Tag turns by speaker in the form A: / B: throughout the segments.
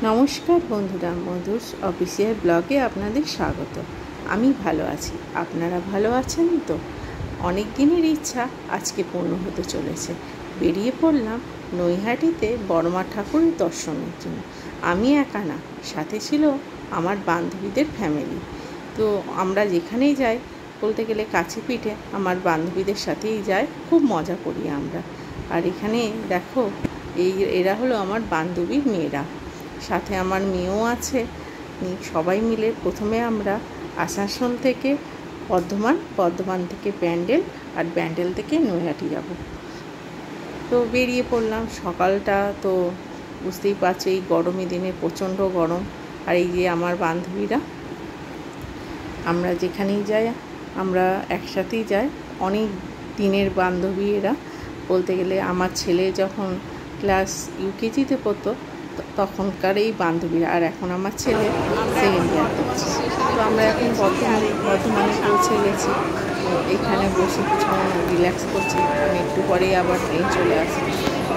A: নমস্কার বন্ধুরা, মধুর অফিসিয়াল ব্লগে আপনাদের স্বাগত। আমি ভালো আছি, আপনারা ভালো আছেন তো? অনেক দিনের ইচ্ছা আজকে পূর্ণ হতে চলেছে। বেরিয়ে পড়লাম নৈহাটিতে বড়মা ঠাকুরের দর্শনের জন্য। আমি একা না, সাথে ছিল আমার বান্ধবীদের ফ্যামিলি। তো আমরা যেখানেই যাই, বলতে গেলে কাছে পিঠে আমার বান্ধবীদের সাথেই যাই, খুব মজা করি আমরা। আর এখানে দেখো, এরা হলো আমার বান্ধবীর মেয়েরা, সাথে আমার মেয়েও আছে। সবাই মিলে প্রথমে আমরা আসানসোল থেকে বর্ধমান থেকে ব্যান্ডেল, আর ব্যান্ডেল থেকে নৈহাটি যাব। তো বেরিয়ে পড়লাম। সকালটা তো বুঝতেই পারছো, এই গরমের দিনে প্রচণ্ড গরম। আর এই যে আমার বান্ধবীরা, আমরা যেখানেই যাই আমরা একসাথেই যাই। অনেক দিনের বান্ধবী এরা, বলতে গেলে আমার ছেলে যখন ক্লাস ইউকেজিতে পড়তো তখনকার এই বান্ধবীরা, আর এখন আমার ছেলে সেকেন্ড ইয়ার করছে। তো আমরা এখন বর্ধমানে পৌঁছে গেছি। এখানে বসে কিছুক্ষণ রিল্যাক্স করছি। আমি একটু পরেই আবার ট্রেন চলে আসি।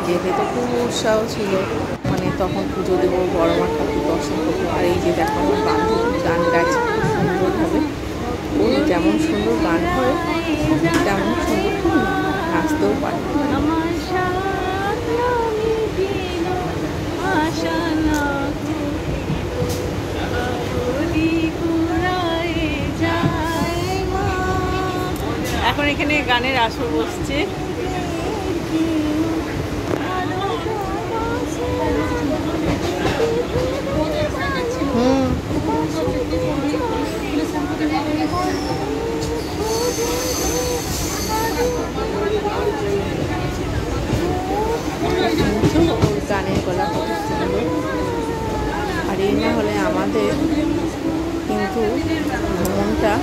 A: যেতে তো খুব উৎসাহ ছিল, তখন পুজো দেবো, বড়মা ঠাকুর দর্শন করবো। আর এই যে দেখো, আমার বান্ধবী গান গাইছে খুব সুন্দরভাবে। ও যেমন সুন্দর গান করে তেমন সুন্দর নাচতেও পারে। এখন এখানে গানের আসর বসছে। গানের গলা কত সুন্দর। আর এই না হলে আমাদের কিন্তু ভ্রমণটা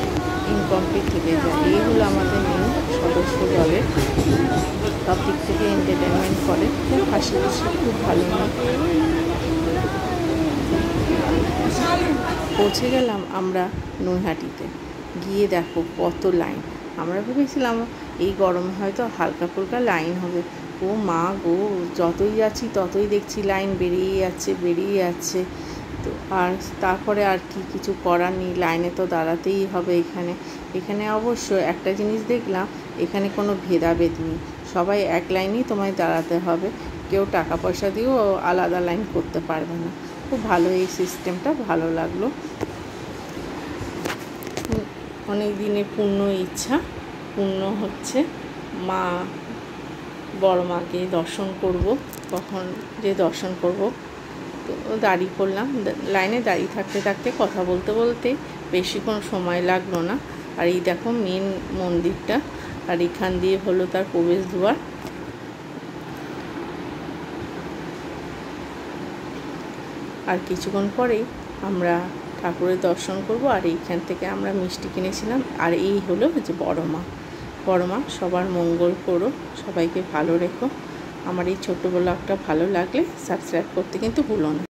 A: ইনকমপ্লিট থেকে যায়। এই হলো আমাদের মেন সদস্য দলের, সব দিক থেকে এন্টারটেনমেন্ট করে, খুব হাসি খুশি, খুব ভালো না। পৌঁছে গেলাম আমরা নৈহাটিতে। গিয়ে দেখো কত লাইন। আমরা ভেবেছিলাম এই গরমে হয়তো হালকা ফুলকা লাইন হবে। ও মা গো, যতই যাচ্ছি ততই দেখছি লাইন বেরিয়ে যাচ্ছে। তো আর তারপরে আর কিছু করার নেই, লাইনে তো দাঁড়াতেই হবে। এখানে অবশ্য একটা জিনিস দেখলাম, এখানে কোনো ভেদাভেদ নেই, সবাই এক লাইনেই তোমায় দাঁড়াতে হবে। কেউ টাকা পয়সা দিয়েও আলাদা লাইন করতে পারবে না। খুব ভালো, এই সিস্টেমটা ভালো লাগলো। অনেক দিনের ইচ্ছা পূর্ণ হচ্ছে। বড় মাকে দর্শন করব, কখন যে দর্শন করব। তো দাঁড়িয়ে পড়লাম। লাইনে দাঁড়িয়ে থাকতে কথা বলতে বেশিক্ষণ সময় লাগলো না। আর এই দেখো মেন মন্দিরটা, আর এখান দিয়ে হলো তার প্রবেশ দ্বার। আর কিছুক্ষণ পরেই আমরা ঠাকুরের দর্শন করব। আর এইখান থেকে আমরা মিষ্টি কিনেছিলাম। আর এই হলো যে বড়মা সবার মঙ্গল করো, সবাইকে ভালো রেখো। আমার এই ছোট্ট ব্লগটা ভালো লাগলে সাবস্ক্রাইব করতে কিন্তু ভুলো না।